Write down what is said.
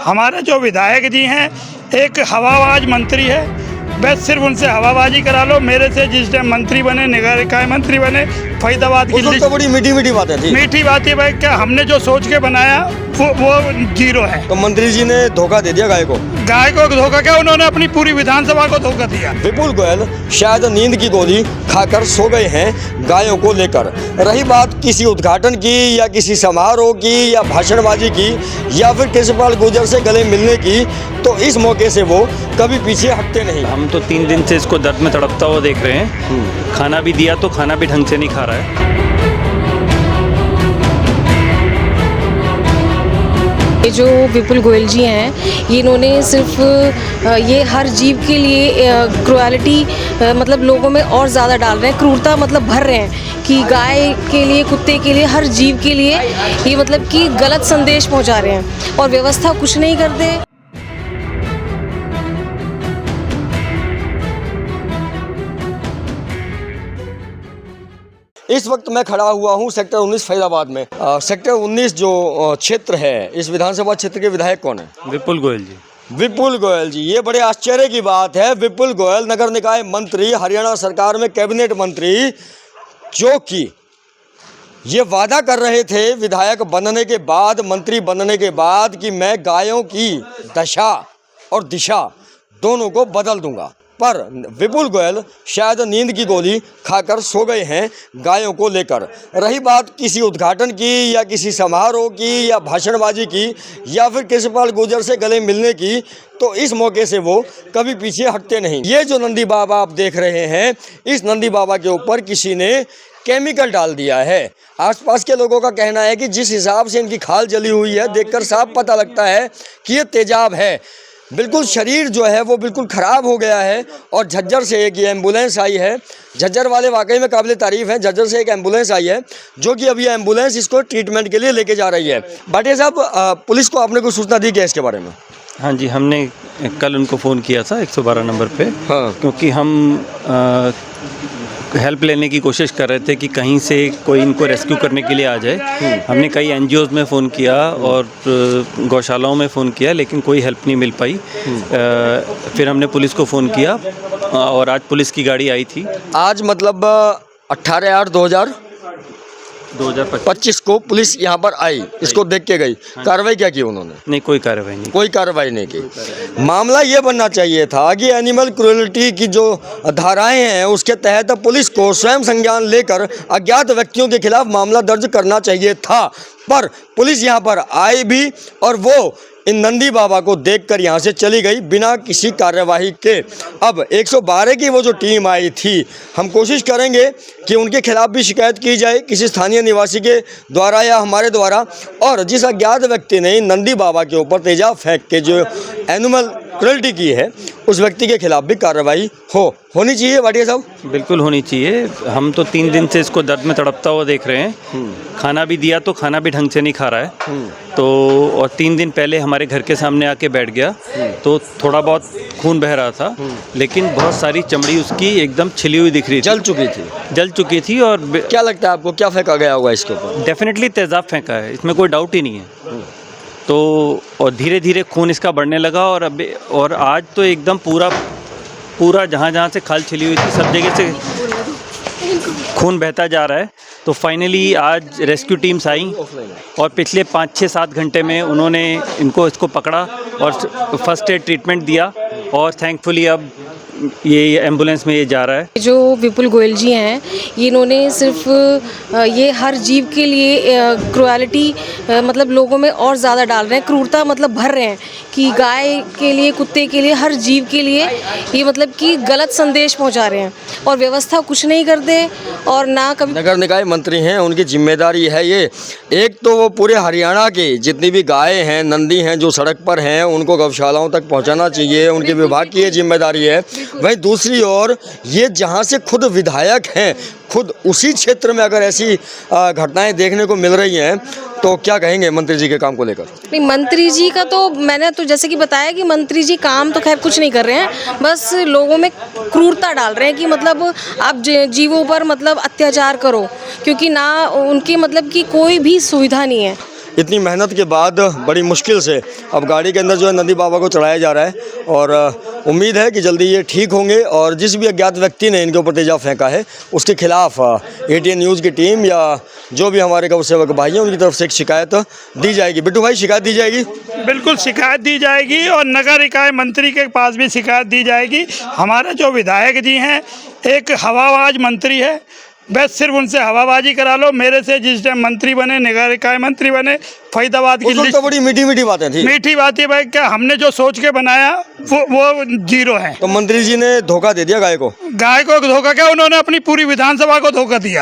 हमारे जो विधायक जी हैं एक हवाबाज मंत्री है, बस सिर्फ उनसे हवाबाजी करा लो। मेरे से जिस टाइम मंत्री बने, निगरानी निकाय मंत्री बने, फरीदाबाद की तो बड़ी मीठी मीठी बातें थी। मीठी बात है भाई, क्या हमने जो सोच के बनाया वो जीरो है। तो मंत्री जी ने धोखा दे दिया गाय को धोखा क्या, उन्होंने अपनी पूरी विधानसभा को धोखा दिया। विपुल गोयल शायद नींद की गोली खाकर सो गए हैं गायों को लेकर। रही बात किसी उद्घाटन की या किसी समारोह की या भाषणबाजी की या फिर कृष्णपाल गुर्जर से गले मिलने की, तो इस मौके से वो कभी पीछे हटते नहीं। हम तो 3 दिन से इसको दर्द में तड़पता हुआ देख रहे हैं। खाना भी दिया तो खाना भी ढंग से नहीं खा रहा है। ये जो विपुल गोयल जी हैं, ये इन्होंने सिर्फ ये हर जीव के लिए क्रुएलिटी मतलब लोगों में और ज़्यादा डाल रहे हैं, क्रूरता मतलब भर रहे हैं कि गाय के लिए, कुत्ते के लिए, हर जीव के लिए ये मतलब कि गलत संदेश पहुंचा रहे हैं और व्यवस्था कुछ नहीं करते। इस वक्त मैं खड़ा हुआ हूं सेक्टर 19 फरीदाबाद में। सेक्टर 19 जो क्षेत्र है, इस विधानसभा क्षेत्र के विधायक कौन है? विपुल गोयल जी। विपुल गोयल जी, ये बड़े आश्चर्य की बात है। विपुल गोयल नगर निकाय मंत्री, हरियाणा सरकार में कैबिनेट मंत्री, जो कि ये वादा कर रहे थे विधायक बनने के बाद, मंत्री बनने के बाद, कि मैं गायों की दशा और दिशा दोनों को बदल दूंगा। पर विपुल गोयल शायद नींद की गोली खाकर सो गए हैं गायों को लेकर। रही बात किसी उद्घाटन की या किसी समारोह की या भाषणबाजी की या फिर कृष्णपाल गुर्जर से गले मिलने की, तो इस मौके से वो कभी पीछे हटते नहीं। ये जो नंदी बाबा आप देख रहे हैं, इस नंदी बाबा के ऊपर किसी ने केमिकल डाल दिया है। आसपास के लोगों का कहना है कि जिस हिसाब से इनकी खाल जली हुई है, देखकर साफ पता लगता है कि ये तेजाब है। बिल्कुल शरीर जो है वो बिल्कुल ख़राब हो गया है। और झज्जर से एक ये एम्बुलेंस आई है। झज्जर वाले वाकई में काबिल तारीफ़ हैं। झज्जर से एक एम्बुलेंस आई है जो कि अभी एम्बुलेंस इसको ट्रीटमेंट के लिए लेके जा रही है। भाटिया साहब, पुलिस को आपने कुछ सूचना दी क्या इसके बारे में? हाँ जी, हमने कल उनको फ़ोन किया था 112 नंबर पे। हाँ। क्योंकि हम हेल्प लेने की कोशिश कर रहे थे कि कहीं से कोई इनको रेस्क्यू करने के लिए आ जाए। हमने कई NGOs में फ़ोन किया और गौशालाओं में फ़ोन किया, लेकिन कोई हेल्प नहीं मिल पाई। फिर हमने पुलिस को फ़ोन किया और आज पुलिस की गाड़ी आई थी। आज मतलब 18/8/2025 को पुलिस यहाँ पर आई, इसको देख के गई। कार्रवाई क्या की उन्होंने? नहीं, कोई कार्रवाई नहीं। कोई कार्रवाई नहीं की। मामला ये बनना चाहिए था कि एनिमल क्रूरल्टी की जो धाराएं हैं उसके तहत पुलिस को स्वयं संज्ञान लेकर अज्ञात व्यक्तियों के खिलाफ मामला दर्ज करना चाहिए था। पर पुलिस यहाँ पर आई भी और वो इन नंदी बाबा को देखकर यहाँ से चली गई बिना किसी कार्यवाही के। अब 112 की वो जो टीम आई थी, हम कोशिश करेंगे कि उनके खिलाफ भी शिकायत की जाए किसी स्थानीय निवासी के द्वारा या हमारे द्वारा, और जिस अज्ञात व्यक्ति ने नंदी बाबा के ऊपर तेजाब फेंक के जो एनिमल क्रूरल्टी की है, उस व्यक्ति के खिलाफ भी कार्रवाई होनी चाहिए। भाटिया साहब, बिल्कुल होनी चाहिए। हम तो 3 दिन से इसको दर्द में तड़पता हुआ देख रहे हैं। खाना भी दिया तो खाना भी ढंग से नहीं खा रहा है। तो और 3 दिन पहले हमारे घर के सामने आके बैठ गया, तो थोड़ा बहुत खून बह रहा था, लेकिन बहुत सारी चमड़ी उसकी एकदम छिली हुई दिख रही थी, जल चुकी थी। और क्या लगता है आपको, क्या फेंका गया होगा इसके ऊपर? डेफिनेटली तेजाब फेंका है, इसमें कोई डाउट ही नहीं है। तो और धीरे धीरे खून इसका बढ़ने लगा और आज तो एकदम पूरा जहाँ से खाल छिली हुई थी सब जगह से खून बहता जा रहा है। तो फाइनली आज रेस्क्यू टीम्स आई और पिछले 5-6-7 घंटे में उन्होंने इसको पकड़ा और फर्स्ट एड ट्रीटमेंट दिया और थैंकफुली अब ये एम्बुलेंस में ये जा रहा है। जो विपुल गोयल जी हैं, ये इन्होंने सिर्फ ये हर जीव के लिए क्रुएलिटी मतलब लोगों में और ज़्यादा डाल रहे हैं, क्रूरता मतलब भर रहे हैं कि गाय के लिए, कुत्ते के लिए, हर जीव के लिए ये मतलब कि गलत संदेश पहुंचा रहे हैं और व्यवस्था कुछ नहीं करते। और ना कभी नगर निकाय मंत्री हैं, उनकी जिम्मेदारी है ये। एक तो वो पूरे हरियाणा के जितनी भी गाय हैं, नंदी हैं जो सड़क पर हैं, उनको गौशालाओं तक पहुंचाना चाहिए, उनके विभाग की ये जिम्मेदारी है। वहीं दूसरी ओर ये जहां से खुद विधायक हैं, खुद उसी क्षेत्र में अगर ऐसी घटनाएं देखने को मिल रही हैं, तो क्या कहेंगे मंत्री जी के काम को लेकर? नहीं, मंत्री जी का तो मैंने तो जैसे कि बताया कि मंत्री जी काम तो खैर कुछ नहीं कर रहे हैं, बस लोगों में क्रूरता डाल रहे हैं कि मतलब आप जीवों पर मतलब अत्याचार करो, क्योंकि ना उनकी मतलब कि कोई भी सुविधा नहीं है। इतनी मेहनत के बाद बड़ी मुश्किल से अब गाड़ी के अंदर जो है नंदी बाबा को चढ़ाया जा रहा है और उम्मीद है कि जल्दी ये ठीक होंगे और जिस भी अज्ञात व्यक्ति ने इनके ऊपर तेजाब फेंका है उसके खिलाफ ATN न्यूज़ की टीम या जो भी हमारे गौ सेवक भाई हैं उनकी तरफ से एक शिकायत दी जाएगी। बिट्टू भाई, शिकायत दी जाएगी? बिल्कुल शिकायत दी जाएगी और नगर निकाय मंत्री के पास भी शिकायत दी जाएगी। हमारे जो विधायक जी हैं एक हवाबाज मंत्री है, बस सिर्फ उनसे हवाबाजी करा लो। मेरे से जिस टाइम मंत्री बने, नगर निकाय मंत्री बने, फरीदाबाद की उस वक्त लिस्ट तो बड़ी मीठी मीठी बातें थी। मीठी बात है भाई, क्या हमने जो सोच के बनाया वो जीरो है। तो मंत्री जी ने धोखा दे दिया गाय को। गाय को धोखा क्या, उन्होंने अपनी पूरी विधानसभा को धोखा दिया।